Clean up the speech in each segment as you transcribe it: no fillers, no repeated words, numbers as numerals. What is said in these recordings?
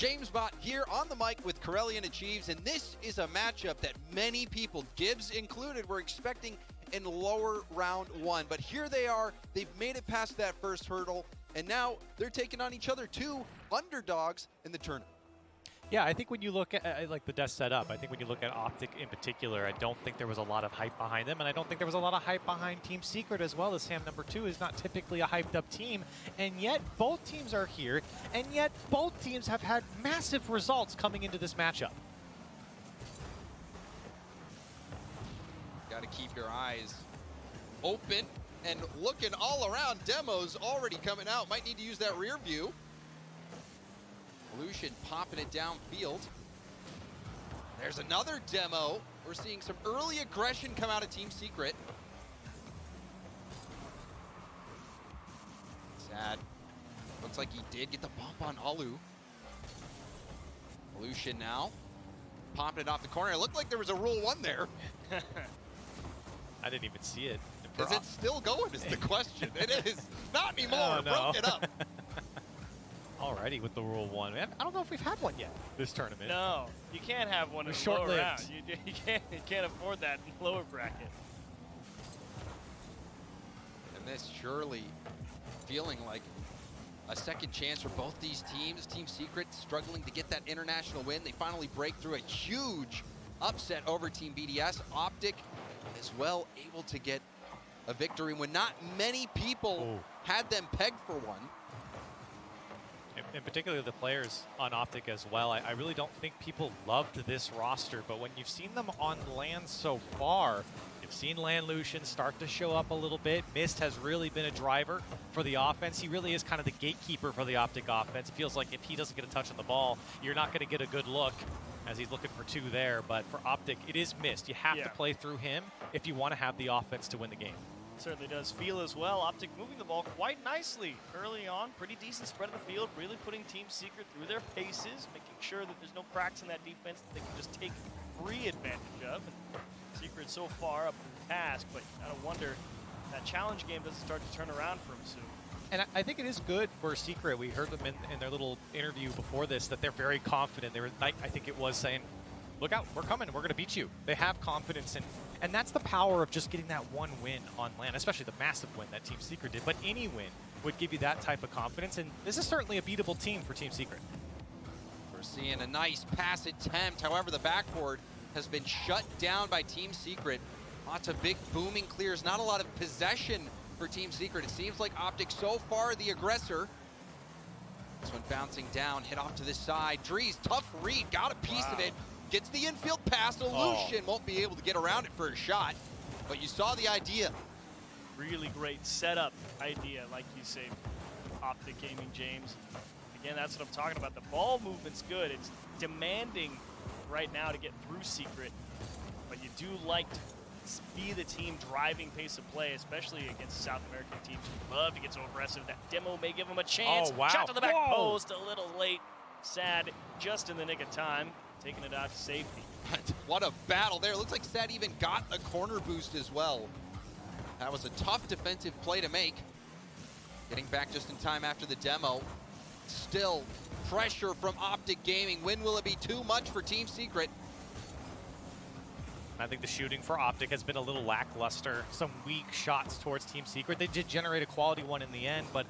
James Bott here on the mic with Corellian Achieves, and this is a matchup that many people, Gibbs included, were expecting in lower round one. But here they are, they've made it past that first hurdle, and now they're taking on each other, two underdogs in the tournament. Yeah, I think when you look at like the desk setup, I think when you look at Optic in particular, I don't think there was a lot of hype behind them, and I don't think there was a lot of hype behind Team Secret as well, as Sam number 2 is not typically a hyped up team, and yet both teams are here, and yet both teams have had massive results coming into this matchup. Got to keep your eyes open and looking all around. Demos already coming out. Might need to use that rear view. Lucian popping it downfield. There's another demo. We're seeing some early aggression come out of Team Secret. Sad. Looks like he did get the bump on Alu. Lucian now popping it off the corner. It looked like there was a Rule 1 there. I didn't even see it. Is it still going is the question. It is. Not anymore. Oh, no. Broke it up. Already with the Rule 1. I don't know if we've had one yet this tournament. No, you can't have one in the lower round. You can't afford that in the lower bracket. And this surely feeling like a second chance for both these teams. Team Secret struggling to get that international win. They finally break through a huge upset over Team BDS. Optic as well able to get a victory when not many people had them pegged for one. In particular, the players on Optic as well. I really don't think people loved this roster, but when you've seen them on LAN so far, you've seen LAN Lucian start to show up a little bit. Mist has really been a driver for the offense. He really is kind of the gatekeeper for the Optic offense. It feels like if he doesn't get a touch on the ball, you're not going to get a good look, as he's looking for 2 there. But for Optic, it is Mist. You have to play through him if you want to have the offense to win the game. Certainly does feel as well. Optic moving the ball quite nicely early on. Pretty decent spread of the field, really putting Team Secret through their paces, making sure that there's no cracks in that defense that they can just take free advantage of. And Secret so far up to the task, but I don't wonder that challenge game doesn't start to turn around for them soon. And I think it is good for Secret. We heard them in their little interview before this that they're very confident. They were, I think it was, saying, look out, we're coming, we're going to beat you. They have confidence in. And that's the power of just getting that one win on LAN, especially the massive win that Team Secret did. But any win would give you that type of confidence, and this is certainly a beatable team for Team Secret. We're seeing a nice pass attempt. However, the backboard has been shut down by Team Secret. Lots of big booming clears, not a lot of possession for Team Secret. It seems like Optic so far the aggressor. This one bouncing down, hit off to the side. Drees, tough read, got a piece of it. Gets the infield pass. Lucian won't be able to get around it for a shot, but you saw the idea. Really great setup idea, like you say, Optic Gaming, James. Again, that's what I'm talking about. The ball movement's good. It's demanding right now to get through Secret, but you do like to be the team driving pace of play, especially against South American teams who love to get so aggressive. That demo may give them a chance. Oh, wow. Shot to the back post, a little late. Sad, just in the nick of time. Taking it out to safety. What a battle there. Looks like Sad even got a corner boost as well. That was a tough defensive play to make. Getting back just in time after the demo. Still pressure from Optic Gaming. When will it be too much for Team Secret? I think the shooting for Optic has been a little lackluster. Some weak shots towards Team Secret. They did generate a quality one in the end, but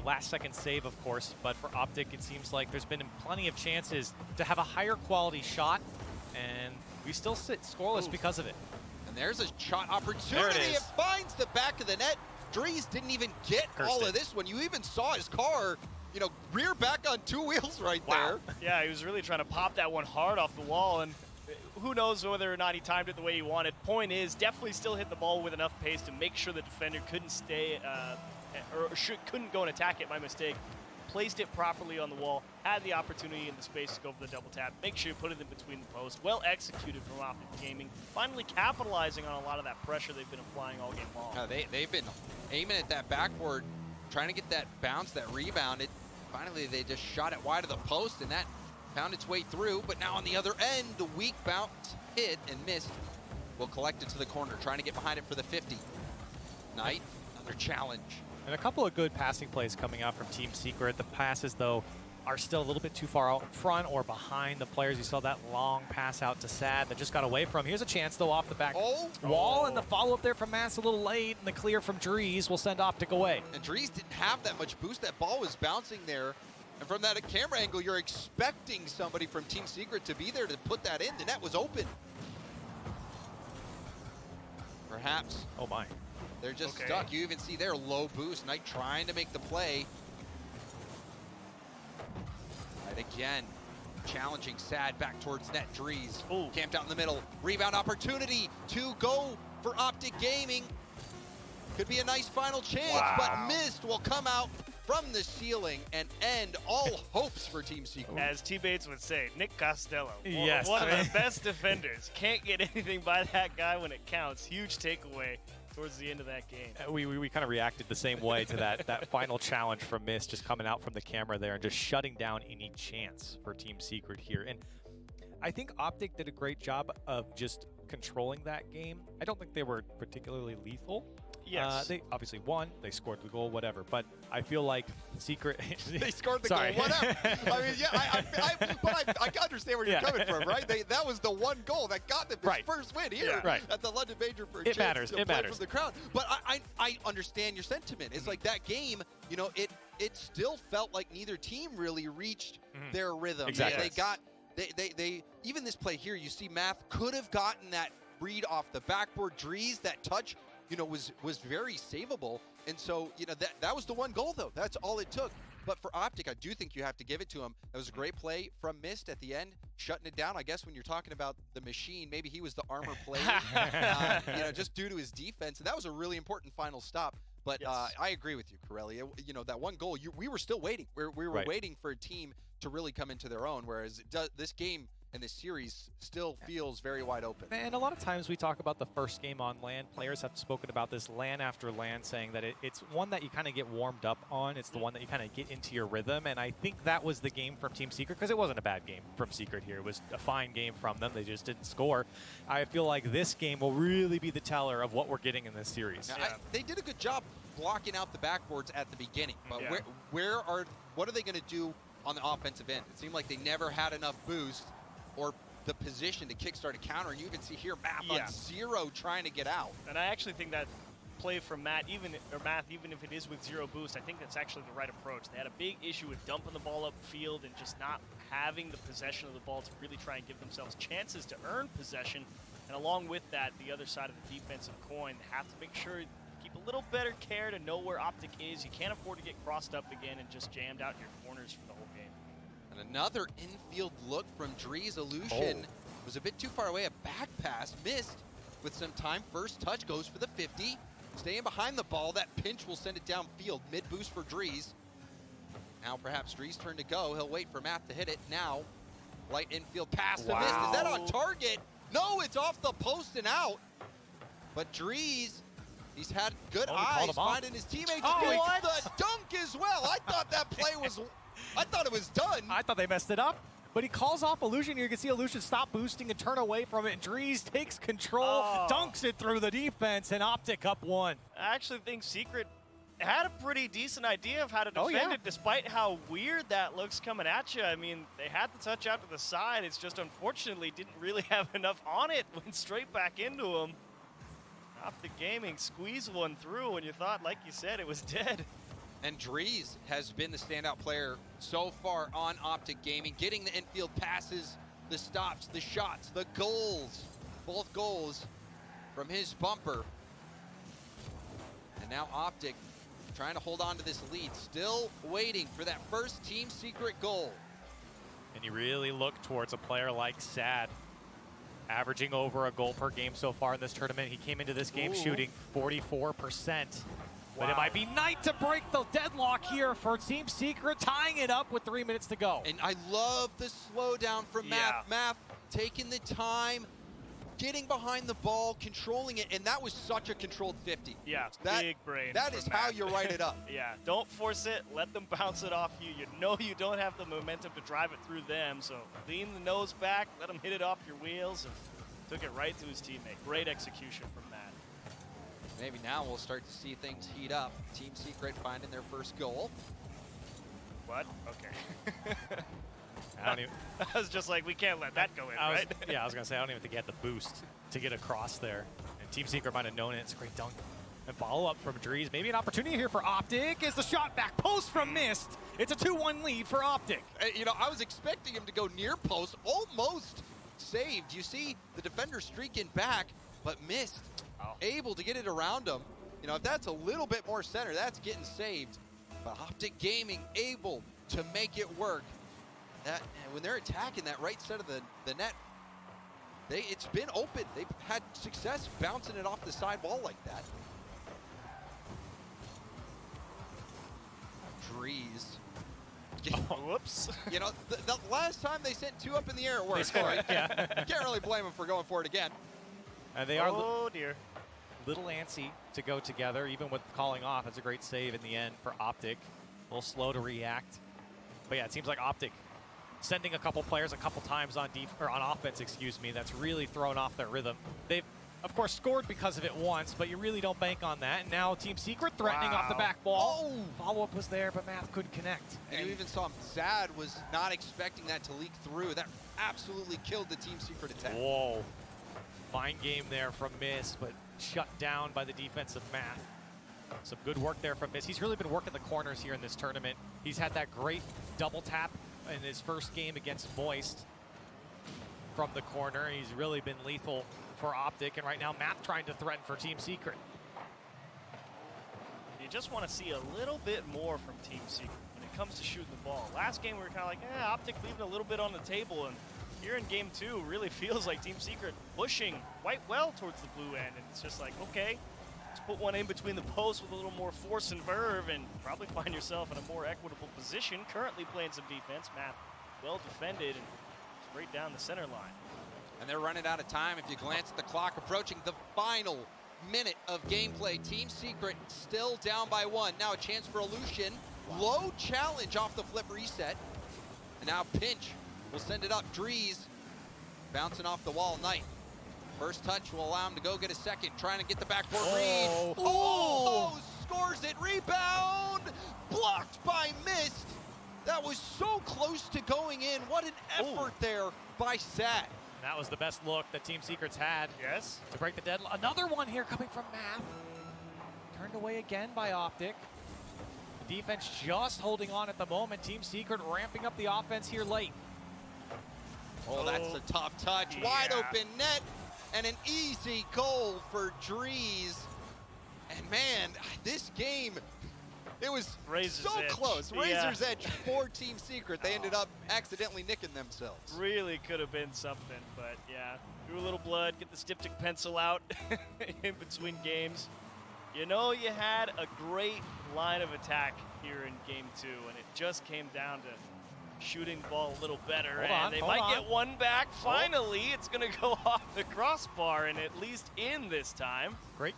last-second save, of course. But for Optic, it seems like there's been plenty of chances to have a higher quality shot, and we still sit scoreless because of it. And there's a shot opportunity. There it is. It finds the back of the net. Drees didn't even get all of this one. You even saw his car, you know, rear back on 2 wheels right there. Yeah, he was really trying to pop that one hard off the wall, and who knows whether or not he timed it the way he wanted. Point is, definitely still hit the ball with enough pace to make sure the defender couldn't stay, couldn't go and attack it by mistake. Placed it properly on the wall, had the opportunity in the space to go for the double tap. Make sure you put it in between the posts. Well executed from Optic Gaming. Finally capitalizing on a lot of that pressure they've been applying all game long. They've been aiming at that backboard, trying to get that bounce, that rebound. Finally, they just shot it wide of the post, and that found its way through. But now on the other end, the weak bounce hit and missed. Will collect it to the corner, trying to get behind it for the 50. Knight, another challenge. And a couple of good passing plays coming out from Team Secret. The passes, though, are still a little bit too far out front or behind the players. You saw that long pass out to Sad that just got away from. Here's a chance, though, off the back wall, and the follow-up there from Mass a little late, and the clear from Drees will send Optic away. And Drees didn't have that much boost. That ball was bouncing there. And from that camera angle, you're expecting somebody from Team Secret to be there to put that in. The net was open. Perhaps. Oh, my. They're just stuck. You even see their low boost. Knight trying to make the play. Right again. Challenging Sad back towards net. Drees camped out in the middle. Rebound opportunity to go for Optic Gaming. Could be a nice final chance, but missed. Will come out from the ceiling and end all hopes for Team Secret. As T-Bates would say, Nick Costello, Yes. one of the best defenders. Can't get anything by that guy when it counts. Huge takeaway towards the end of that game. We kind of reacted the same way to that final challenge from Mist, just coming out from the camera there and just shutting down any chance for Team Secret here. And I think Optic did a great job of just controlling that game. I don't think they were particularly lethal. Yes. They obviously won. They scored the goal, whatever. But I feel like Secret. They scored the goal, whatever. I mean, yeah, I understand where you're coming from, right? That was the one goal that got them this first win here at the London Major for a chance to play from the crowd. But I understand your sentiment. It's like that game, you know, it still felt like neither team really reached their rhythm. Exactly. They even this play here, you see Math could have gotten that read off the backboard. Drees, that touch, you know, was very savable. And so, you know, that was the one goal, though. That's all it took. But for Optic, I do think you have to give it to him. That was a great play from Mist at the end, shutting it down. I guess when you're talking about the machine, maybe he was the armor player, you know, just due to his defense. And that was a really important final stop. But I agree with you, Corelli. You know, that one goal, we were still waiting. We were waiting for a team to really come into their own, whereas this game and this series still feels very wide open. And a lot of times we talk about the first game on LAN. Players have spoken about this LAN after LAN, saying that it's one that you kind of get warmed up on. It's the one that you kind of get into your rhythm. And I think that was the game from Team Secret, because it wasn't a bad game from Secret here. It was a fine game from them. They just didn't score. I feel like this game will really be the teller of what we're getting in this series. Now, they did a good job blocking out the backboards at the beginning. But what are they going to do on the offensive end? It seemed like they never had enough boost or the position to kickstart a counter. And you can see here Math on zero trying to get out. And I actually think that play from Math, even if it is with zero boost, I think that's actually the right approach. They had a big issue with dumping the ball upfield and just not having the possession of the ball to really try and give themselves chances to earn possession. And along with that, the other side of the defensive coin, they have to make sure you keep a little better care to know where Optic is. You can't afford to get crossed up again and just jammed out in your corners for the whole game. And another infield look from Drees. Illusion was a bit too far away. A back pass missed with some time. First touch goes for the 50. Staying behind the ball. That pinch will send it downfield. Mid boost for Drees. Now perhaps Drees' turn to go. He'll wait for Math to hit it. Now, light infield pass to Mist. Is that on target? No, it's off the post and out. But Drees, he's had good eyes finding his teammates. The dunk as well. I thought that play was... I thought it was done. I thought they messed it up. But he calls off Illusion. You can see Illusion stop boosting and turn away from it. Drees takes control, dunks it through the defense, and Optic up one. I actually think Secret had a pretty decent idea of how to defend it, despite how weird that looks coming at you. I mean, they had the touch out to the side. It's just unfortunately didn't really have enough on it. Went straight back into him. Optic Gaming squeezed one through when you thought, like you said, it was dead. And Drees has been the standout player so far on Optic Gaming, getting the infield passes, the stops, the shots, the goals. Both goals from his bumper. And now Optic trying to hold on to this lead, still waiting for that first Team Secret goal. And you really look towards a player like Sad, averaging over a goal per game so far in this tournament. He came into this game shooting 44%. But it might be Knight to break the deadlock here for Team Secret, tying it up with 3 minutes to go. And I love the slowdown from Math. Math taking the time, getting behind the ball, controlling it, and that was such a controlled 50. Yeah, big brain. That is how you write it up. Don't force it. Let them bounce it off you. You know you don't have the momentum to drive it through them, so lean the nose back, let him hit it off your wheels, and took it right to his teammate. Great execution from Matt. Maybe now we'll start to see things heat up. Team Secret finding their first goal. What? Okay. I don't even. I was just like, we can't let that go in, right? Yeah, I was gonna say I don't even think he had the boost to get across there. And Team Secret might have known it. It's a great dunk. And follow up from Drees. Maybe an opportunity here for Optic. Is the shot back post from Mist. It's a 2-1 lead for Optic. You know, I was expecting him to go near post, almost saved. You see the defender streaking back, but missed. Able to get it around him. You know, if that's a little bit more center, that's getting saved. But Optic Gaming able to make it work. That when they're attacking that right side of the net, it's been open. They've had success bouncing it off the side wall like that. Drees. Whoops. You know, the last time they sent 2 up in the air, it worked. They scored, yeah. Can't really blame them for going for it again. And they are Oh, dear. little antsy to go together, even with calling off. It's a great save in the end for Optic. A little slow to react. But yeah, it seems like Optic sending a couple players a couple times on offense, excuse me, that's really thrown off their rhythm. They've, of course, scored because of it once, but you really don't bank on that. And now Team Secret threatening off the back wall. Follow-up was there, but Math couldn't connect. And you even saw Zad was not expecting that to leak through. That absolutely killed the Team Secret attack. Whoa. Fine game there from Miss, but shut down by the defensive Math. Some good work there from Miss. He's really been working the corners here in this tournament. He's had that great double tap in his first game against Moist from the corner. He's really been lethal for Optic, and right now Math trying to threaten for Team Secret. You just want to see a little bit more from Team Secret when it comes to shooting the ball. Last game we were kind of like, Optic leaving a little bit on the table, and here in game 2 really feels like Team Secret pushing quite well towards the blue end, and it's just like, okay, let's put one in between the posts with a little more force and verve and probably find yourself in a more equitable position. Currently playing some defense. Matt well defended and straight down the center line. And they're running out of time. If you glance at the clock, approaching the final minute of gameplay. Team Secret still down by 1. Now a chance for Illusion. Low challenge off the flip reset. And now Pinch will send it up. Drees bouncing off the wall. Knight. First touch will allow him to go get a second. Trying to get the backboard read. Oh, scores it. Rebound. Blocked by Mist. That was so close to going in. What an effort there by Sad. That was the best look that Team Secret's had. Yes. To break the deadline. Another one here coming from Math. Turned away again by Optic. The defense just holding on at the moment. Team Secret ramping up the offense here late. Oh, that's a tough touch. Yeah. Wide open net and an easy goal for Drees. And man, this game, it was Razor's so edge. close. Yeah. Razor's edge for Team Secret. They ended up accidentally nicking themselves. Really could have been something, but yeah. Threw a little blood, get the styptic pencil out in between games. You know, you had a great line of attack here in game 2, and it just came down to shooting the ball a little better. They might get one back. Finally, it's going to go off the crossbar and at least in this time. Great.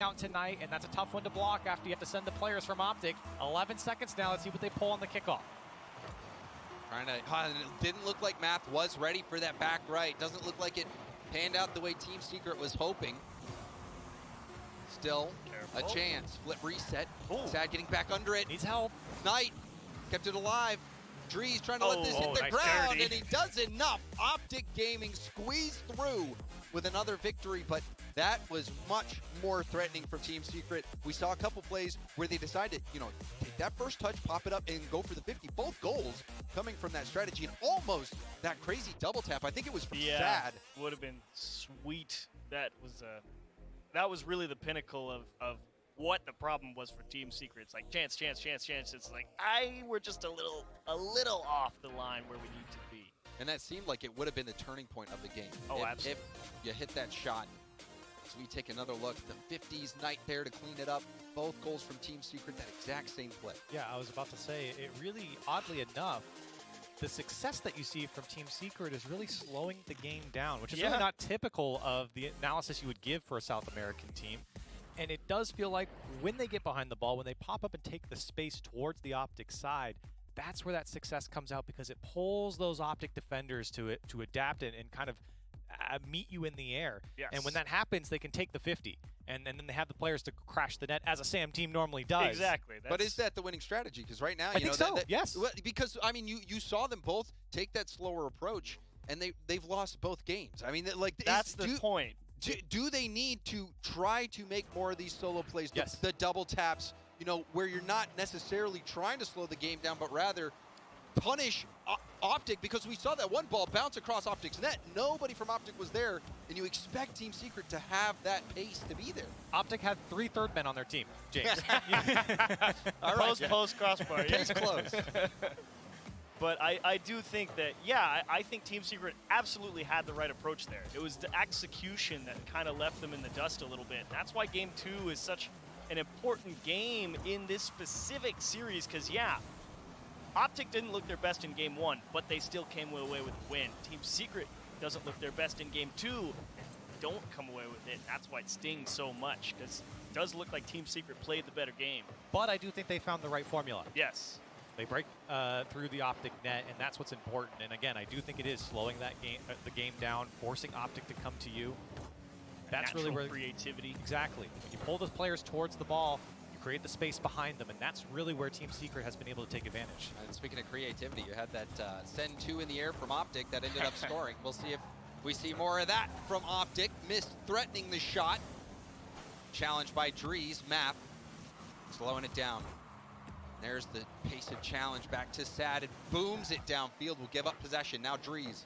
Out tonight, and that's a tough one to block after you have to send the players from Optic. 11 seconds now. Let's see what they pull on the kickoff. It didn't look like Math was ready for that back right. Doesn't look like it panned out the way Team Secret was hoping. Still a chance. Flip reset. Sad getting back under it. Needs help. Knight kept it alive. Drees trying to let this hit the nice ground, dirty. and he does enough. Optic Gaming squeezed through with another victory, but that was much more threatening from Team Secret. We saw a couple plays where they decided, take that first touch, pop it up, and go for the 50. Both goals coming from that strategy, and almost that crazy double tap. I think it was from Sad. Would have been sweet. That was really the pinnacle of what the problem was for Team Secret. It's like chance. It's like we're just a little off the line where we need to be. And that seemed like it would have been the turning point of the game. Absolutely. If you hit that shot. So we take another look. The 50s Knight there to clean it up. Both goals from Team Secret, that exact same play. Yeah, I was about to say, it really, oddly enough, the success that you see from Team Secret is really slowing the game down, which is really not typical of the analysis you would give for a South American team. And it does feel like when they get behind the ball, when they pop up and take the space towards the Optic side, that's where that success comes out, because it pulls those Optic defenders to adapt and kind of meet you in the air. Yes. And when that happens, they can take the 50. And then they have the players to crash the net, as a SAM team normally does. Exactly. But is that the winning strategy? Because right now, I think so, yes. Because, I mean, you saw them both take that slower approach, and they've lost both games. I mean, like, that's the point. Do they need to try to make more of these solo plays, Yes. the double taps, where you're not necessarily trying to slow the game down, but rather punish Optic, because we saw that one ball bounce across Optic's net. Nobody from Optic was there, and you expect Team Secret to have that pace to be there. Optic had 3 third men on their team, James. All right, Post crossbar. Yeah. Case closed. But I do think that, yeah, I think Team Secret absolutely had the right approach there. It was the execution that kind of left them in the dust a little bit. That's why Game 2 is such an important game in this specific series, because, yeah, Optic didn't look their best in Game 1, but they still came away with a win. Team Secret doesn't look their best in Game 2 and don't come away with it. That's why it stings so much, because it does look like Team Secret played the better game. But I do think they found the right formula. Yes. They break through the Optic net, and that's what's important. And again, I do think it is slowing that game, the game down, forcing Optic to come to you. That's really where creativity. Exactly. When you pull the players towards the ball, you create the space behind them, and that's really where Team Secret has been able to take advantage. And speaking of creativity, you had that send 2 in the air from Optic that ended up scoring. We'll see if we see more of that from Optic. Missed threatening the shot. Challenged by Drees. Map slowing it down. There's the pace of challenge back to Sad. It booms it downfield. Will give up possession. Now Drees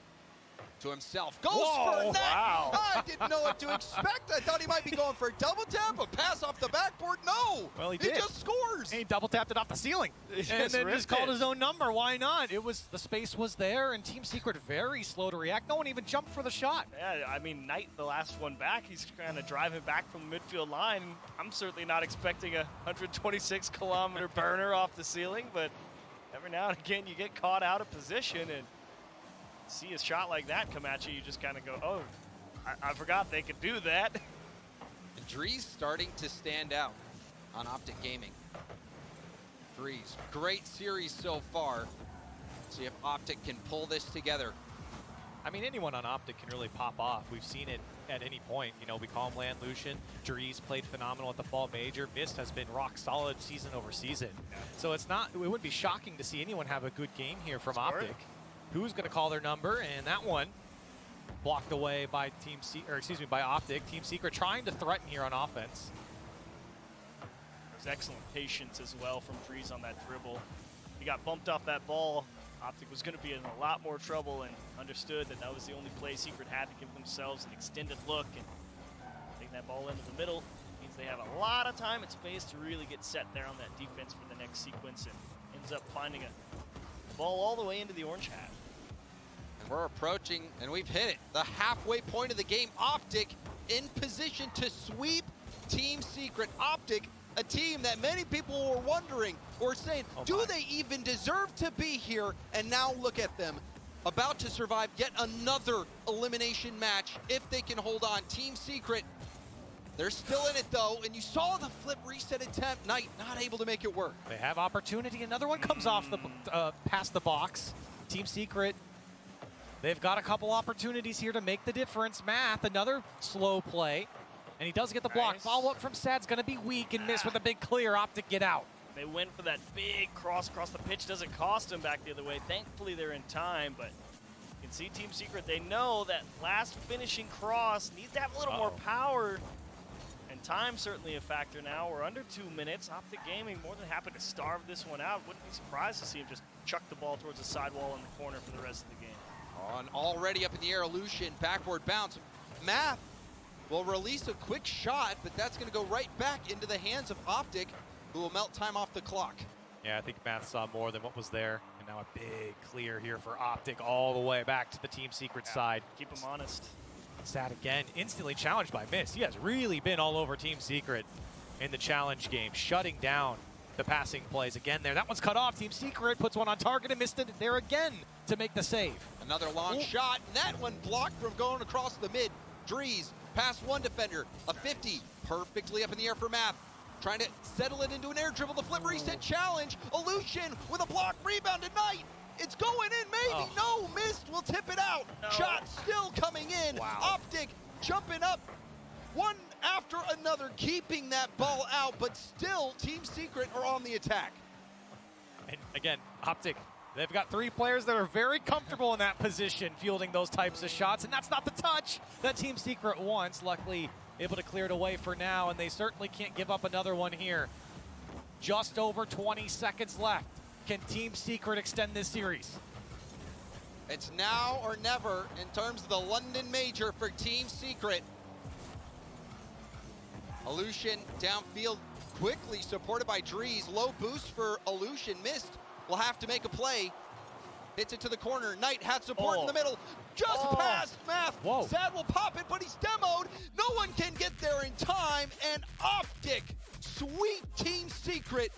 to himself. Goes for net. Wow. I didn't know what to expect. I thought he might be going for a double tap, a pass off the backboard. No. Well, he did. Just scores. And he double tapped it off the ceiling. Yes, And then ripped just called it. his own number. Why not? The space was there, and Team Secret very slow to react. No one even jumped for the shot. Yeah, I mean, Knight, the last one back, he's kind of driving back from the midfield line. I'm certainly not expecting a 126-kilometer burner off the ceiling, but every now and again you get caught out of position and see a shot like that come at you, you just kind of go, oh, I forgot they could do that. And Drees starting to stand out on Optic Gaming. Drees, great series so far. See if Optic can pull this together. I mean, anyone on Optic can really pop off. We've seen it at any point. We call him Land Lucian. Drees played phenomenal at the Fall Major. Mist has been rock solid season over season. Yeah. So it wouldn't be shocking to see anyone have a good game here from Smart. Optic. Who's going to call their number? And that one blocked away by by Optic. Team Secret trying to threaten here on offense. There's excellent patience as well from Drees on that dribble. He got bumped off that ball. Optic was going to be in a lot more trouble and understood that that was the only play Secret had to give themselves an extended look, and taking that ball into the middle means they have a lot of time and space to really get set there on that defense for the next sequence, and ends up finding a ball all the way into the orange hat. And we're approaching, and we've hit it, the halfway point of the game. Optic in position to sweep Team Secret. Optic, a team that many people were wondering or saying, do they even deserve to be here? And now look at them, about to survive yet another elimination match if they can hold on. Team Secret, they're still in it though, and you saw the flip reset attempt. Knight not able to make it work. They have opportunity. Another one comes off the past the box. Team Secret, they've got a couple opportunities here to make the difference. Math, another slow play. And he does get the block. Nice. Follow-up from Sad's going to be weak and miss with a big clear. Optic get out. They went for that big cross across the pitch. Doesn't cost them back the other way. Thankfully, they're in time, but you can see Team Secret, they know that last finishing cross needs to have a little more power. And time certainly a factor now. We're under 2 minutes. Optic Gaming more than happy to starve this one out. Wouldn't be surprised to see him just chuck the ball towards the sidewall in the corner for the rest of the game. On already up in the air, Lucian, backboard bounce. Math will release a quick shot, but that's going to go right back into the hands of Optic, who will melt time off the clock. Yeah, I think Math saw more than what was there. And now a big clear here for Optic all the way back to the Team Secret side. Keep them honest. Sad again, instantly challenged by Miss. He has really been all over Team Secret in the challenge game, shutting down the passing plays again there. That one's cut off. Team Secret puts one on target and missed it there again to make the save. Another long shot, and that one blocked from going across the mid. Drees past one defender, a 50, perfectly up in the air for Math. Trying to settle it into an air dribble, the flip reset challenge. Lucian with a block, rebound to Knight. It's going in, maybe. No, missed. We'll tip it out. No. Shot still coming in. Wow. Optic jumping up. One after another, keeping that ball out, but still Team Secret are on the attack. And again, Optic, they've got 3 players that are very comfortable in that position, fielding those types of shots, and that's not the touch that Team Secret wants. Luckily, able to clear it away for now, and they certainly can't give up another one here. Just over 20 seconds left. Can Team Secret extend this series? It's now or never in terms of the London Major for Team Secret. Illusion downfield quickly supported by Drees. Low boost for Illusion, missed. Will have to make a play. Hits it to the corner. Knight had support in the middle. Just past Math. Whoa. Sad will pop it, but he's demoed. No one can get there in time. And Optic, sweet Team Secret.